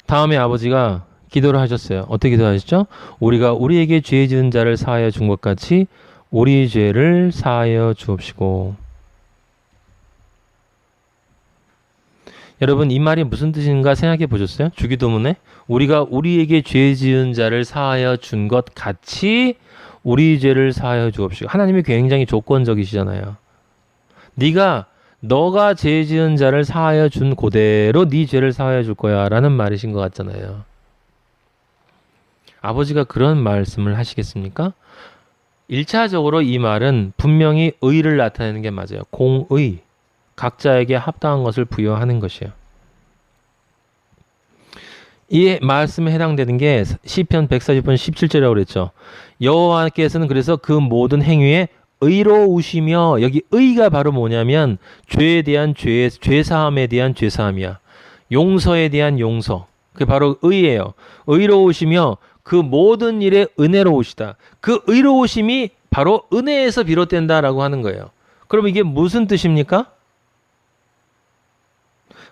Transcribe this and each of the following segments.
다음에 아버지가 기도를 하셨어요. 어떻게 기도하셨죠? 우리가 우리에게 죄 지은 자를 사하여 준 것 같이 우리 죄를 사하여 주옵시고. 여러분, 이 말이 무슨 뜻인가 생각해 보셨어요? 주기도문에 우리가 우리에게 죄 지은 자를 사하여 준 것 같이 우리 죄를 사하여 주옵시고. 하나님이 굉장히 조건적이시잖아요. 너가 죄 지은 자를 사하여 준 그대로 네 죄를 사하여 줄 거야 라는 말이신 것 같잖아요. 아버지가 그런 말씀을 하시겠습니까? 1차적으로 이 말은 분명히 의를 나타내는 게 맞아요. 공의. 각자에게 합당한 것을 부여하는 것이에요. 이 말씀에 해당되는 게 시편 140편 17절이라고 그랬죠. 여호와께서는 그래서 그 모든 행위에 의로우시며, 여기 의가 바로 뭐냐면 죄에 대한 죄사함에 대한 죄사함이야. 용서에 대한 용서. 그게 바로 의예요. 의로우시며 그 모든 일에 은혜로우시다. 그 의로우심이 바로 은혜에서 비롯된다라고 하는 거예요. 그럼 이게 무슨 뜻입니까?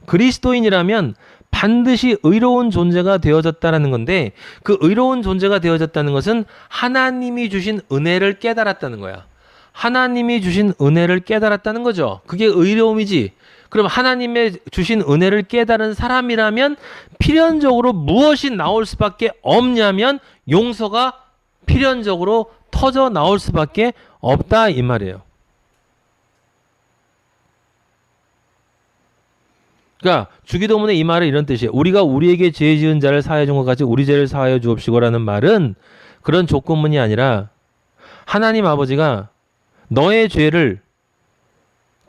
그리스도인이라면 반드시 의로운 존재가 되어졌다라는 건데, 그 의로운 존재가 되어졌다는 것은 하나님이 주신 은혜를 깨달았다는 거야. 하나님이 주신 은혜를 깨달았다는 거죠. 그게 의로움이지. 그럼 하나님의 주신 은혜를 깨달은 사람이라면 필연적으로 무엇이 나올 수밖에 없냐면 용서가 필연적으로 터져 나올 수밖에 없다 이 말이에요. 그러니까 주기도문의 이 말은 이런 뜻이에요. 우리가 우리에게 죄 지은 자를 사하여 준 것 같이 우리 죄를 사하여 주옵시고라는 말은 그런 조건문이 아니라 하나님 아버지가 너의 죄를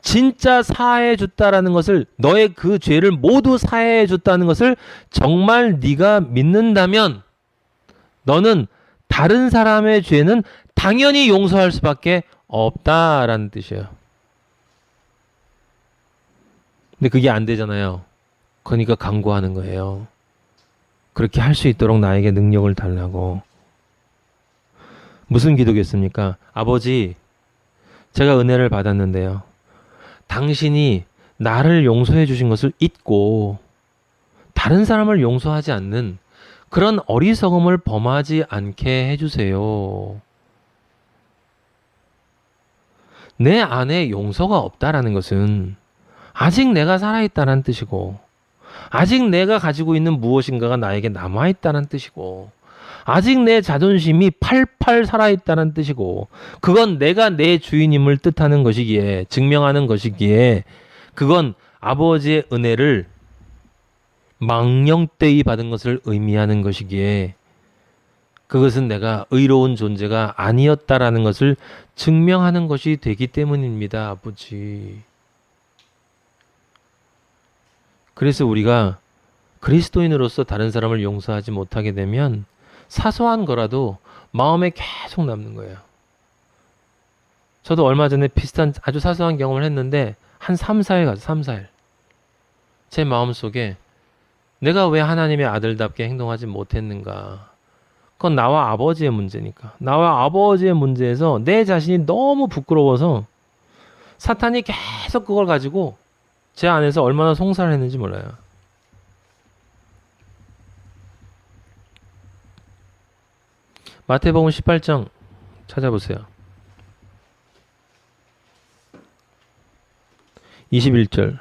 진짜 사하해 줬다라는 것을, 너의 그 죄를 모두 사하해 줬다는 것을 정말 네가 믿는다면 너는 다른 사람의 죄는 당연히 용서할 수밖에 없다라는 뜻이에요. 근데 그게 안 되잖아요. 그러니까 간구하는 거예요. 그렇게 할 수 있도록 나에게 능력을 달라고. 무슨 기도겠습니까? 아버지, 제가 은혜를 받았는데요. 당신이 나를 용서해 주신 것을 잊고 다른 사람을 용서하지 않는 그런 어리석음을 범하지 않게 해주세요. 내 안에 용서가 없다라는 것은 아직 내가 살아있다는 뜻이고, 아직 내가 가지고 있는 무엇인가가 나에게 남아있다는 뜻이고, 아직 내 자존심이 팔팔 살아있다는 뜻이고, 그건 내가 내 주인임을 뜻하는 것이기에, 증명하는 것이기에, 그건 아버지의 은혜를 망령되이 받은 것을 의미하는 것이기에, 그것은 내가 의로운 존재가 아니었다라는 것을 증명하는 것이 되기 때문입니다, 아버지. 그래서 우리가 그리스도인으로서 다른 사람을 용서하지 못하게 되면 사소한 거라도 마음에 계속 남는 거예요. 저도 얼마 전에 비슷한 아주 사소한 경험을 했는데 한 3, 4일 가서 3, 4일. 제 마음속에 내가 왜 하나님의 아들답게 행동하지 못했는가. 그건 나와 아버지의 문제니까. 나와 아버지의 문제에서 내 자신이 너무 부끄러워서 사탄이 계속 그걸 가지고 제 안에서 얼마나 송사를 했는지 몰라요. 마태복음 18장 찾아보세요. 21절.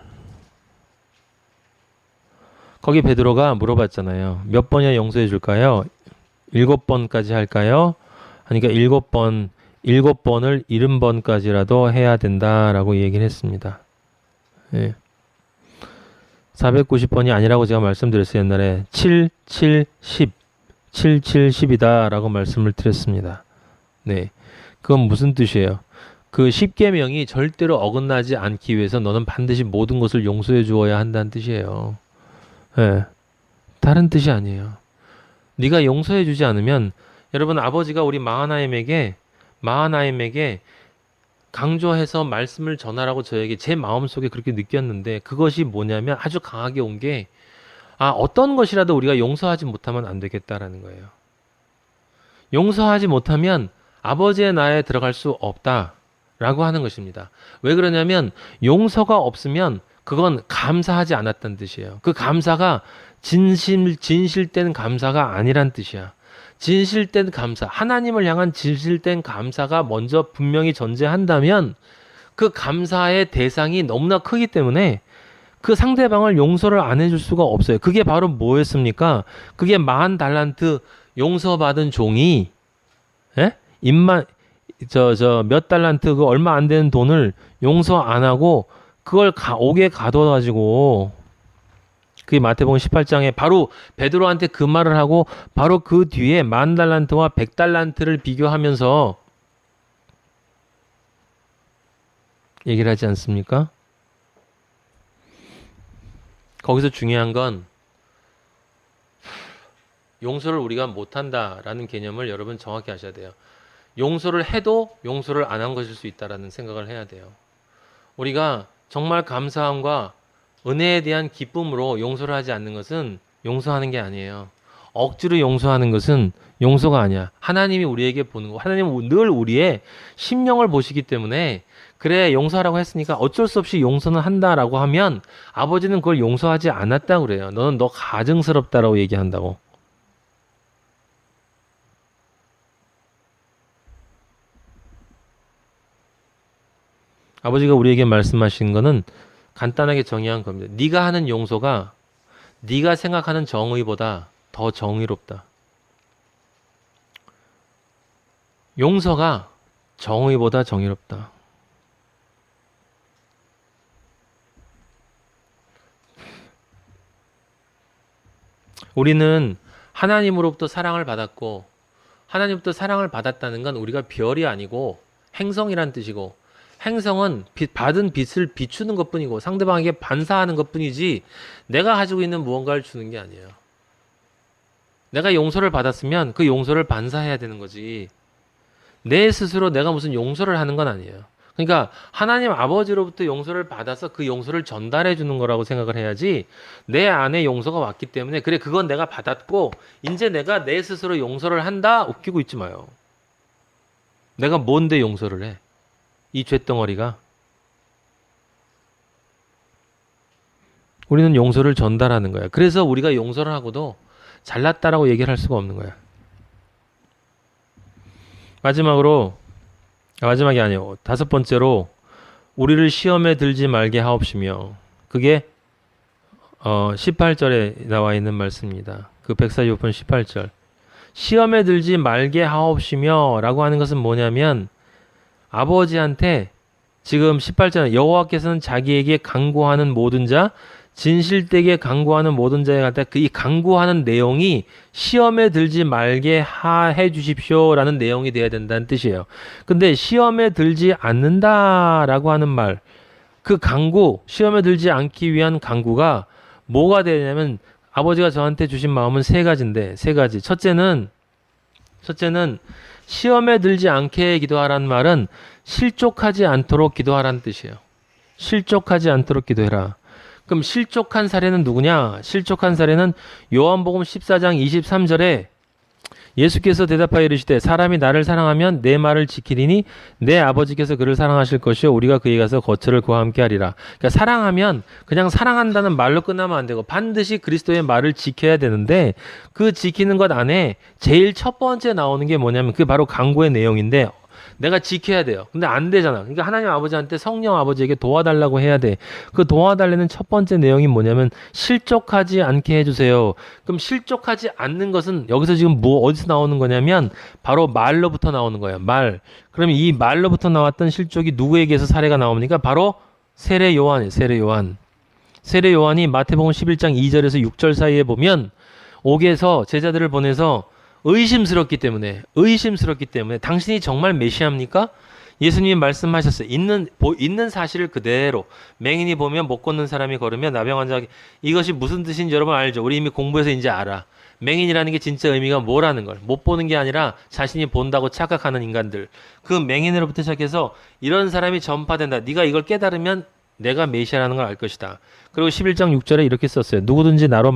거기 베드로가 물어봤잖아요. 몇 번이나 용서해 줄까요? 7번까지 할까요? 그러니까 7번을 70번까지라도 해야 된다라고 얘기를 했습니다. 예. 490번이 아니라고 제가 말씀드렸어요. 옛날에 7, 7, 10 7, 7, 10이다 라고 말씀을 드렸습니다. 네, 그건 무슨 뜻이에요? 그 10계명이 절대로 어긋나지 않기 위해서 너는 반드시 모든 것을 용서해 주어야 한다는 뜻이에요. 네, 다른 뜻이 아니에요. 네가 용서해 주지 않으면, 여러분, 아버지가 우리 마하나임에게 강조해서 말씀을 전하라고 저에게 제 마음속에 그렇게 느꼈는데, 그것이 뭐냐면 아주 강하게 온 게, 어떤 것이라도 우리가 용서하지 못하면 안 되겠다라는 거예요. 용서하지 못하면 아버지의 나라에 들어갈 수 없다라고 하는 것입니다. 왜 그러냐면 용서가 없으면 그건 감사하지 않았다는 뜻이에요. 그 감사가 진실된 감사가 아니란 뜻이야. 진실된 감사, 하나님을 향한 진실된 감사가 먼저 분명히 존재한다면 그 감사의 대상이 너무나 크기 때문에 그 상대방을 용서를 안 해줄 수가 없어요. 그게 바로 뭐였습니까? 그게 40달란트 용서받은 종이, 예? 몇 달란트 그 얼마 안 되는 돈을 용서 안 하고 그걸 옥에 가둬가지고, 그게 마태복음 18장에 바로 베드로한테 그 말을 하고 바로 그 뒤에 10,000달란트와 100달란트를 비교하면서 얘기를 하지 않습니까? 거기서 중요한 건 용서를 우리가 못한다라는 개념을 여러분 정확히 아셔야 돼요. 용서를 해도 용서를 안 한 것일 수 있다라는 생각을 해야 돼요. 우리가 정말 감사함과 은혜에 대한 기쁨으로 용서를 하지 않는 것은 용서하는 게 아니에요. 억지로 용서하는 것은 용서가 아니야. 하나님이 우리에게 보는 거. 하나님은 늘 우리의 심령을 보시기 때문에 그래 용서하라고 했으니까 어쩔 수 없이 용서는 한다라고 하면 아버지는 그걸 용서하지 않았다고 그래요. 너는 너 가증스럽다라고 얘기한다고. 아버지가 우리에게 말씀하신 거는 간단하게 정의한 겁니다. 네가 하는 용서가 네가 생각하는 정의보다 더 정의롭다. 용서가 정의보다 정의롭다. 우리는 하나님으로부터 사랑을 받았고 하나님부터 사랑을 받았다는 건 우리가 별이 아니고 행성이란 뜻이고 행성은 받은 빛을 비추는 것뿐이고 상대방에게 반사하는 것뿐이지 내가 가지고 있는 무언가를 주는 게 아니에요. 내가 용서를 받았으면 그 용서를 반사해야 되는 거지 내 스스로 내가 무슨 용서를 하는 건 아니에요. 그러니까 하나님 아버지로부터 용서를 받아서 그 용서를 전달해 주는 거라고 생각을 해야지 내 안에 용서가 왔기 때문에 그래 그건 내가 받았고 이제 내가 내 스스로 용서를 한다 웃기고 있지 마요. 내가 뭔데 용서를 해? 이 쇳덩어리가. 우리는 용서를 전달하는 거야. 그래서 우리가 용서를 하고도 잘났다라고 얘기를 할 수가 없는 거야. 마지막이 아니에요. 5번째로 우리를 시험에 들지 말게 하옵시며 그게 18절에 나와 있는 말씀입니다. 그 145편 18절. 시험에 들지 말게 하옵시며 라고 하는 것은 뭐냐면 아버지한테 지금 18절 여호와께서는 자기에게 강구하는 모든 자 진실되게 강구하는 모든 자에 갖다 이 강구하는 내용이 시험에 들지 말게 해 주십시오라는 내용이 돼야 된다는 뜻이에요. 근데 시험에 들지 않는다라고 하는 말, 그 강구, 시험에 들지 않기 위한 강구가 뭐가 되냐면 아버지가 저한테 주신 마음은 세 가지인데 세 가지. 첫째는 시험에 들지 않게 기도하라는 말은 실족하지 않도록 기도하라는 뜻이에요. 실족하지 않도록 기도해라. 그럼 실족한 사례는 누구냐? 실족한 사례는 요한복음 14장 23절에 예수께서 대답하여 이르시되 사람이 나를 사랑하면 내 말을 지키리니 내 아버지께서 그를 사랑하실 것이요 우리가 그에 가서 거처를 그와 함께 하리라. 그러니까 사랑하면 그냥 사랑한다는 말로 끝나면 안 되고 반드시 그리스도의 말을 지켜야 되는데 그 지키는 것 안에 제일 첫 번째 나오는 게 뭐냐면 그게 바로 강구의 내용인데 내가 지켜야 돼요. 근데 안 되잖아. 그러니까 하나님 아버지한테 성령 아버지에게 도와달라고 해야 돼. 그 도와달라는 첫 번째 내용이 뭐냐면 실족하지 않게 해주세요. 그럼 실족하지 않는 것은 여기서 지금 어디서 나오는 거냐면 바로 말로부터 나오는 거예요. 말. 그럼 이 말로부터 나왔던 실족이 누구에게서 사례가 나옵니까? 바로 세례 요한이에요. 세례 요한. 세례 요한이 마태복음 11장 2절에서 6절 사이에 보면 옥에서 제자들을 보내서 의심스럽기 때문에 당신이 정말 메시아입니까? 예수님이 말씀하셨어요. 있는 사실을 그대로 맹인이 보면 못 걷는 사람이 걸으면 나병 환자 이것이 무슨 뜻인지 여러분 알죠? 우리 이미 공부해서 이제 알아. 맹인이라는 게 진짜 의미가 뭐라는 걸 못 보는 게 아니라 자신이 본다고 착각하는 인간들 그 맹인으로부터 시작해서 이런 사람이 전파된다. 네가 이걸 깨달으면 내가 메시아라는 걸 알 것이다. 그리고 11장 6절에 이렇게 썼어요. 누구든지 나로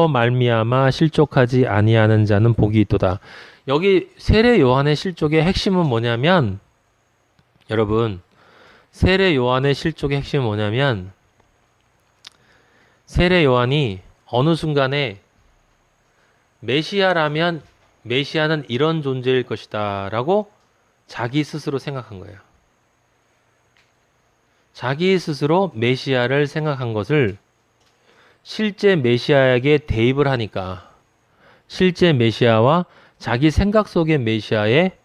말미암아 실족하지 아니하는 자는 복이 있도다. 여기 세례 요한의 실족의 핵심은 뭐냐면 여러분 세례 요한의 실족의 핵심은 뭐냐면 세례 요한이 어느 순간에 메시아라면 메시아는 이런 존재일 것이다 라고 자기 스스로 생각한 거예요. 자기 스스로 메시아를 생각한 것을 실제 메시아에게 대입을 하니까 실제 메시아와 자기 생각 속의 메시아의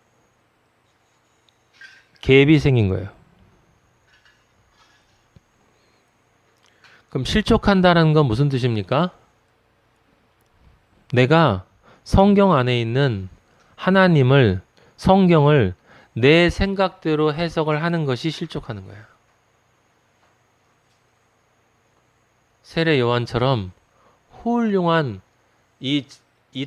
갭이 생긴 거예요. 그럼 실족한다는 건 무슨 뜻입니까? 내가 성경 안에 있는 하나님을, 성경을 내 생각대로 해석을 하는 것이 실족하는 거예요. 세례 요한처럼 훌륭한 이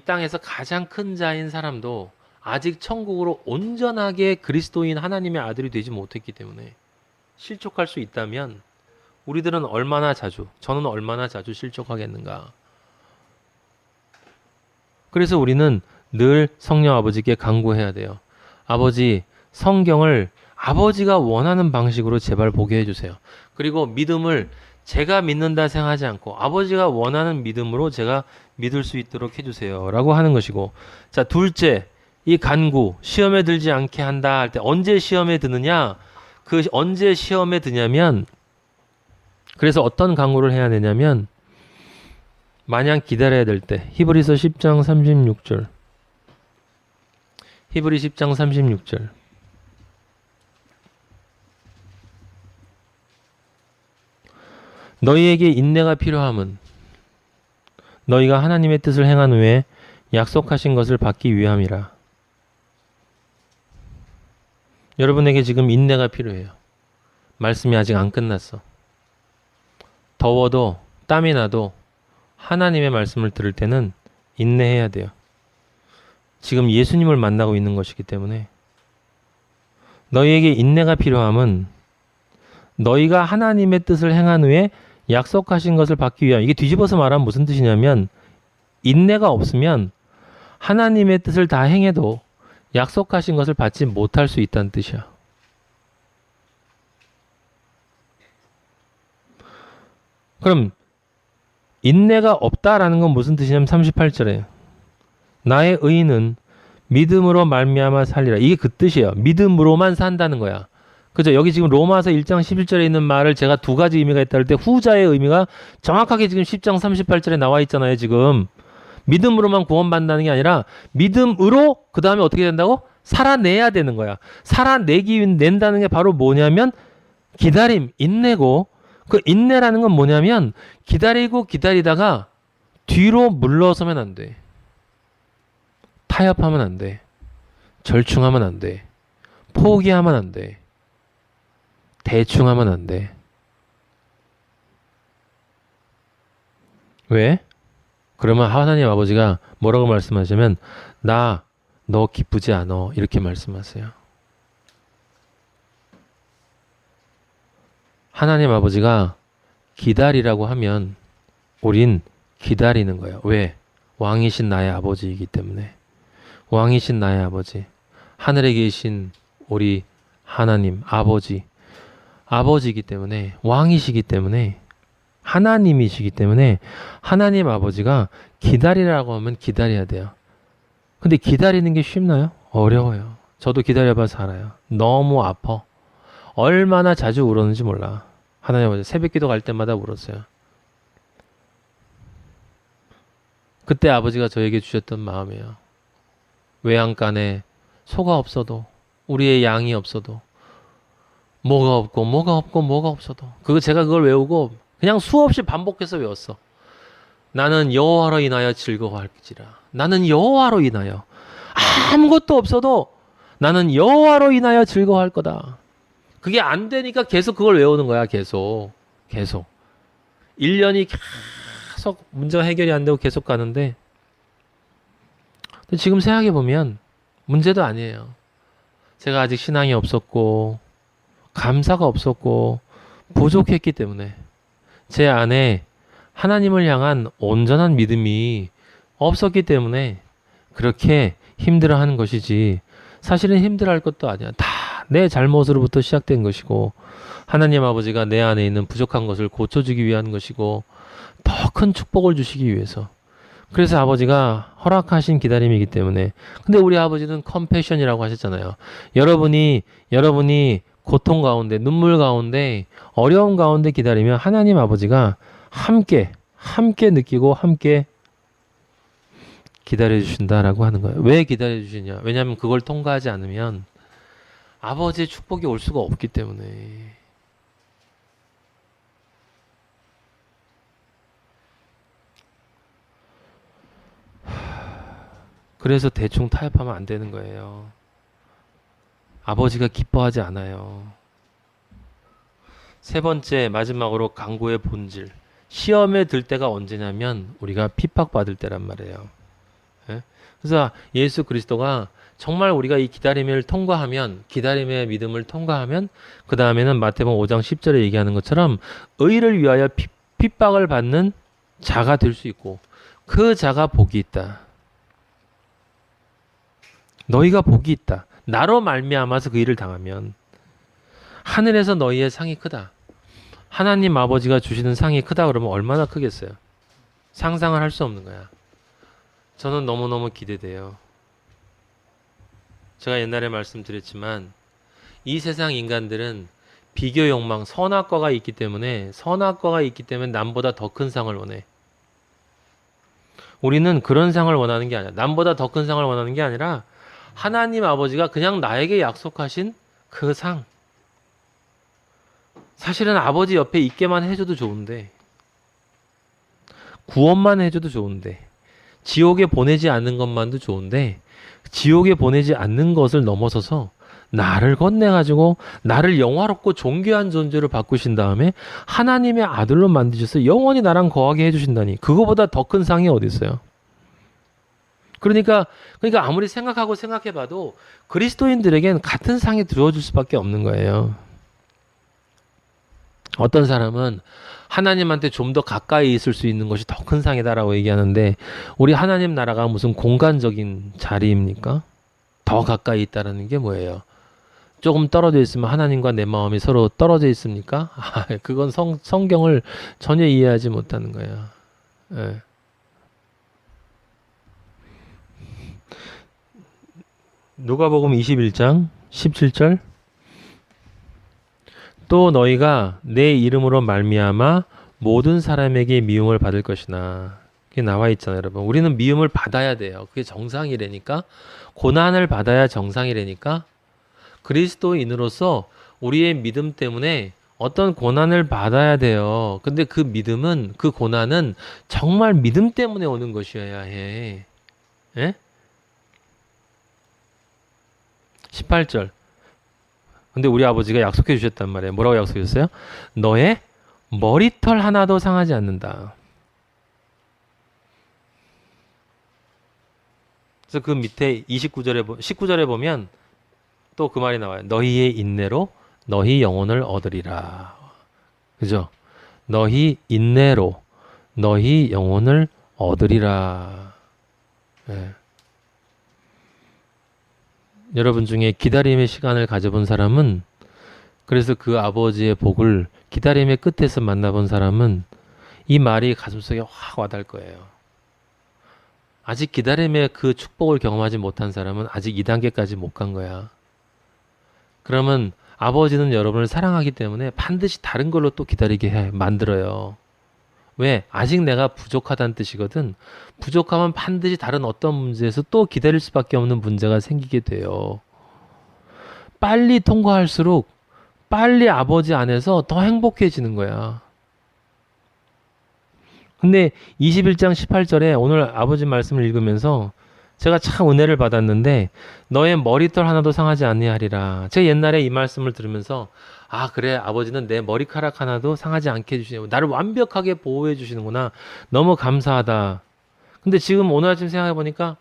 땅에서 가장 큰 자인 사람도 아직 천국으로 온전하게 그리스도인 하나님의 아들이 되지 못했기 때문에 실족할 수 있다면 우리들은 얼마나 자주, 저는 얼마나 자주 실족하겠는가. 그래서 우리는 늘 성령 아버지께 간구해야 돼요. 아버지, 성경을 아버지가 원하는 방식으로 제발 보게 해주세요. 그리고 믿음을 제가 믿는다 생각하지 않고 아버지가 원하는 믿음으로 제가 믿을 수 있도록 해주세요 라고 하는 것이고, 자, 둘째, 이 간구, 시험에 들지 않게 한다 할 때 언제 시험에 드느냐? 그 언제 시험에 드냐면, 그래서 어떤 간구를 해야 되냐면 마냥 기다려야 될 때, 히브리서 10장 36절, 히브리 10장 36절, 너희에게 인내가 필요함은 너희가 하나님의 뜻을 행한 후에 약속하신 것을 받기 위함이라. 여러분에게 지금 인내가 필요해요. 말씀이 아직 안 끝났어. 더워도 땀이 나도 하나님의 말씀을 들을 때는 인내해야 돼요. 지금 예수님을 만나고 있는 것이기 때문에. 너희에게 인내가 필요함은 너희가 하나님의 뜻을 행한 후에 약속하신 것을 받기 위함. 이게 뒤집어서 말하면 무슨 뜻이냐면, 인내가 없으면 하나님의 뜻을 다 행해도 약속하신 것을 받지 못할 수 있다는 뜻이야. 그럼 인내가 없다라는 건 무슨 뜻이냐면 38절에 나의 의인은 믿음으로 말미암아 살리라. 이게 그 뜻이에요. 믿음으로만 산다는 거야. 그죠? 여기 지금 로마서 1장 11절에 있는 말을 제가 두 가지 의미가 있다 할 때 후자의 의미가 정확하게 지금 10장 38절에 나와 있잖아요. 지금 믿음으로만 구원받는다는 게 아니라 믿음으로 그 다음에 어떻게 된다고? 살아내야 되는 거야. 낸다는 게 바로 뭐냐면 기다림, 인내고, 그 인내라는 건 뭐냐면 기다리고 기다리다가 뒤로 물러서면 안 돼. 타협하면 안 돼. 절충하면 안 돼. 포기하면 안 돼. 대충 하면 안 돼. 왜? 그러면 하나님 아버지가 뭐라고 말씀하시면 너 기쁘지 않아 이렇게 말씀하세요. 하나님 아버지가 기다리라고 하면 우린 기다리는 거예요. 왜? 왕이신 나의 아버지이기 때문에. 왕이신 나의 아버지, 하늘에 계신 우리 하나님 아버지이기 때문에, 왕이시기 때문에, 하나님이시기 때문에 하나님 아버지가 기다리라고 하면 기다려야 돼요. 근데 기다리는 게 쉽나요? 어려워요. 저도 기다려봐서 알아요. 너무 아파. 얼마나 자주 울었는지 몰라. 하나님 아버지 새벽기도 갈 때마다 울었어요. 그때 아버지가 저에게 주셨던 마음이에요. 외양간에 소가 없어도, 우리의 양이 없어도, 뭐가 없어도, 제가 그걸 외우고 그냥 수없이 반복해서 외웠어. 나는 여호와로 인하여 즐거워할지라. 나는 여호와로 인하여, 아무것도 없어도 나는 여호와로 인하여 즐거워할 거다. 그게 안 되니까 계속 그걸 외우는 거야. 계속 1년이 계속 문제가 해결이 안 되고 계속 가는데, 지금 생각해보면 문제도 아니에요. 제가 아직 신앙이 없었고 감사가 없었고 부족했기 때문에, 제 안에 하나님을 향한 온전한 믿음이 없었기 때문에 그렇게 힘들어하는 것이지, 사실은 힘들어할 것도 아니야. 다 내 잘못으로부터 시작된 것이고, 하나님 아버지가 내 안에 있는 부족한 것을 고쳐주기 위한 것이고, 더 큰 축복을 주시기 위해서. 그래서 아버지가 허락하신 기다림이기 때문에. 근데 우리 아버지는 컴패션이라고 하셨잖아요. 여러분이 고통 가운데, 눈물 가운데, 어려움 가운데 기다리면 하나님 아버지가 함께 느끼고 함께 기다려 주신다라고 하는 거예요. 왜 기다려 주시냐? 왜냐하면 그걸 통과하지 않으면 아버지의 축복이 올 수가 없기 때문에. 그래서 대충 타협하면 안 되는 거예요. 아버지가 기뻐하지 않아요. 세 번째, 마지막으로 강구의 본질. 시험에 들 때가 언제냐면 우리가 핍박받을 때란 말이에요. 예? 그래서 예수 그리스도가 정말 우리가 이 기다림을 통과하면, 기다림의 믿음을 통과하면, 그 다음에는 마태복음 5장 10절에 얘기하는 것처럼 의를 위하여 핍박을 받는 자가 될 수 있고, 그 자가 복이 있다. 너희가 복이 있다. 나로 말미암아서 그 일을 당하면 하늘에서 너희의 상이 크다. 하나님 아버지가 주시는 상이 크다 그러면 얼마나 크겠어요? 상상을 할 수 없는 거야. 저는 너무너무 기대돼요. 제가 옛날에 말씀드렸지만 이 세상 인간들은 비교 욕망, 선악과가 있기 때문에 남보다 더 큰 상을 원해. 우리는 그런 상을 원하는 게 아니야. 남보다 더 큰 상을 원하는 게 아니라 하나님 아버지가 그냥 나에게 약속하신 그 상. 사실은 아버지 옆에 있게만 해줘도 좋은데, 구원만 해줘도 좋은데, 지옥에 보내지 않는 것만도 좋은데, 지옥에 보내지 않는 것을 넘어서서 나를 건네가지고 나를 영화롭고 존귀한 존재로 바꾸신 다음에 하나님의 아들로 만드셔서 영원히 나랑 거하게 해주신다니, 그거보다 더 큰 상이 어디 있어요? 그러니까 아무리 생각해봐도 그리스도인들에겐 같은 상이 주어질 수밖에 없는 거예요. 어떤 사람은 하나님한테 좀 더 가까이 있을 수 있는 것이 더 큰 상이다라고 얘기하는데, 우리 하나님 나라가 무슨 공간적인 자리입니까? 더 가까이 있다라는 게 뭐예요? 조금 떨어져 있으면 하나님과 내 마음이 서로 떨어져 있습니까? 그건 성경을 전혀 이해하지 못하는 거예요. 예. 누가복음 21장 17절. 또 너희가 내 이름으로 말미암아 모든 사람에게 미움을 받을 것이나. 그게 나와 있잖아요, 여러분. 우리는 미움을 받아야 돼요. 그게 정상이라니까. 고난을 받아야 정상이라니까. 그리스도인으로서 우리의 믿음 때문에 어떤 고난을 받아야 돼요. 근데 그 믿음은, 그 고난은 정말 믿음 때문에 오는 것이어야 해. 예? 18절. 근데 우리 아버지가 약속해 주셨단 말이에요. 뭐라고 약속해 주셨어요? 너의 머리털 하나도 상하지 않는다. 그래서 그 밑에 19절에 보면 또 그 말이 나와요. 너희의 인내로 너희 영혼을 얻으리라. 그죠? 너희 인내로 너희 영혼을 얻으리라. 예. 여러분 중에 기다림의 시간을 가져본 사람은, 그래서 그 아버지의 복을 기다림의 끝에서 만나본 사람은 이 말이 가슴속에 확 와닿을 거예요. 아직 기다림의 그 축복을 경험하지 못한 사람은 아직 2단계까지 못 간 거야. 그러면 아버지는 여러분을 사랑하기 때문에 반드시 다른 걸로 또 기다리게 만들어요. 왜? 아직 내가 부족하다는 뜻이거든. 부족하면 반드시 다른 어떤 문제에서 또 기다릴 수밖에 없는 문제가 생기게 돼요. 빨리 통과할수록 빨리 아버지 안에서 더 행복해지는 거야. 근데 21장 18절에 오늘 아버지 말씀을 읽으면서 제가 참 은혜를 받았는데, 너의 머리털 하나도 상하지 아니하리라. 제가 옛날에 이 말씀을 들으면서 그래, 아버지는 내 머리카락 하나도 상하지 않게 해주시고 나를 완벽하게 보호해 주시는구나. 너무 감사하다. 근데 지금 오늘 아침 생각해 보니까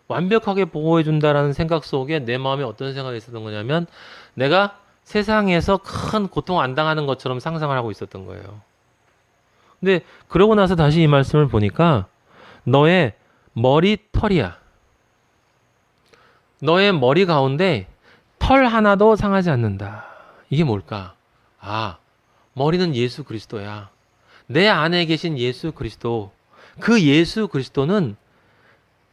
완벽하게 보호해 준다라는 생각 속에 내 마음에 어떤 생각이 있었던 거냐면, 내가 세상에서 큰 고통 안 당하는 것처럼 상상을 하고 있었던 거예요. 근데 그러고 나서 다시 이 말씀을 보니까 너의 머리털이야. 너의 머리 가운데 털 하나도 상하지 않는다. 이게 뭘까? 머리는 예수 그리스도야. 내 안에 계신 예수 그리스도, 그 예수 그리스도는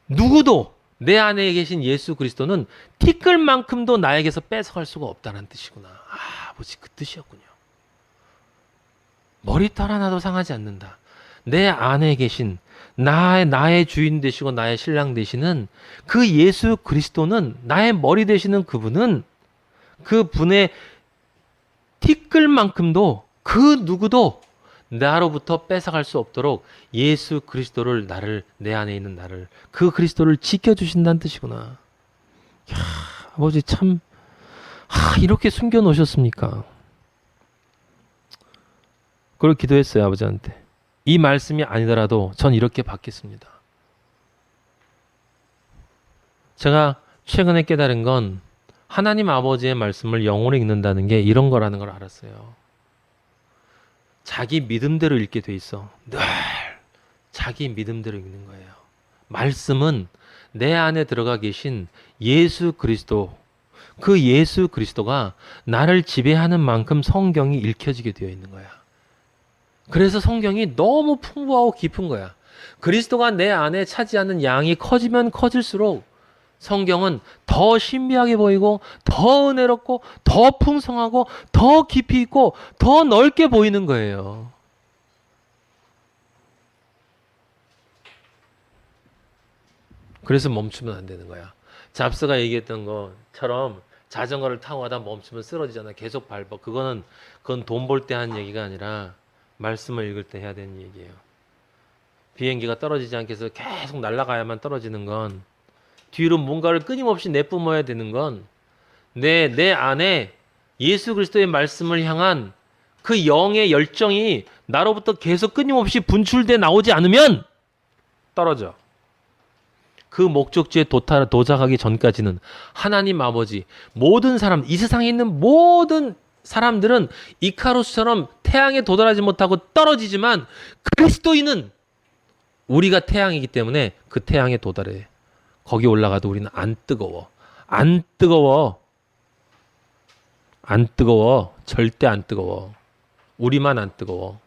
누구도, 내 안에 계신 예수 그리스도는 티끌만큼도 나에게서 뺏어갈 수가 없다는 뜻이구나. 아버지 그 뜻이었군요. 머리털 하나도 상하지 않는다. 내 안에 계신 나의 주인 되시고 나의 신랑 되시는 그 예수 그리스도는, 나의 머리 되시는 그분은, 그분의 티끌만큼도 그 누구도 나로부터 뺏어갈 수 없도록 예수 그리스도를, 내 안에 있는 나를, 그 그리스도를 지켜주신다는 뜻이구나. 이야, 아버지 참 이렇게 숨겨 놓으셨습니까? 그걸 기도했어요, 아버지한테. 이 말씀이 아니더라도 전 이렇게 받겠습니다. 제가 최근에 깨달은 건 하나님 아버지의 말씀을 영어로 읽는다는 게 이런 거라는 걸 알았어요. 자기 믿음대로 읽게 돼 있어. 늘 자기 믿음대로 읽는 거예요. 말씀은 내 안에 들어가 계신 예수 그리스도, 그 예수 그리스도가 나를 지배하는 만큼 성경이 읽혀지게 되어 있는 거야. 그래서 성경이 너무 풍부하고 깊은 거야. 그리스도가 내 안에 차지하는 양이 커지면 커질수록 성경은 더 신비하게 보이고, 더 은혜롭고, 더 풍성하고, 더 깊이 있고, 더 넓게 보이는 거예요. 그래서 멈추면 안 되는 거야. 잡스가 얘기했던 것처럼 자전거를 타고 가다 멈추면 쓰러지잖아. 계속 밟아. 그건 돈 벌 때 한 얘기가 아니라 말씀을 읽을 때 해야 되는 얘기예요. 비행기가 떨어지지 않게 해서 계속 날아가야만 떨어지는 건, 뒤로 뭔가를 끊임없이 내뿜어야 되는 건, 내 안에 예수 그리스도의 말씀을 향한 그 영의 열정이 나로부터 계속 끊임없이 분출돼 나오지 않으면 떨어져. 그 목적지에 도착하기 전까지는 하나님 아버지, 모든 사람, 이 세상에 있는 모든 사람들은 이카루스처럼 태양에 도달하지 못하고 떨어지지만, 그리스도인은 우리가 태양이기 때문에 그 태양에 도달해. 거기 올라가도 우리는 안 뜨거워. 안 뜨거워. 안 뜨거워. 절대 안 뜨거워. 우리만 안 뜨거워.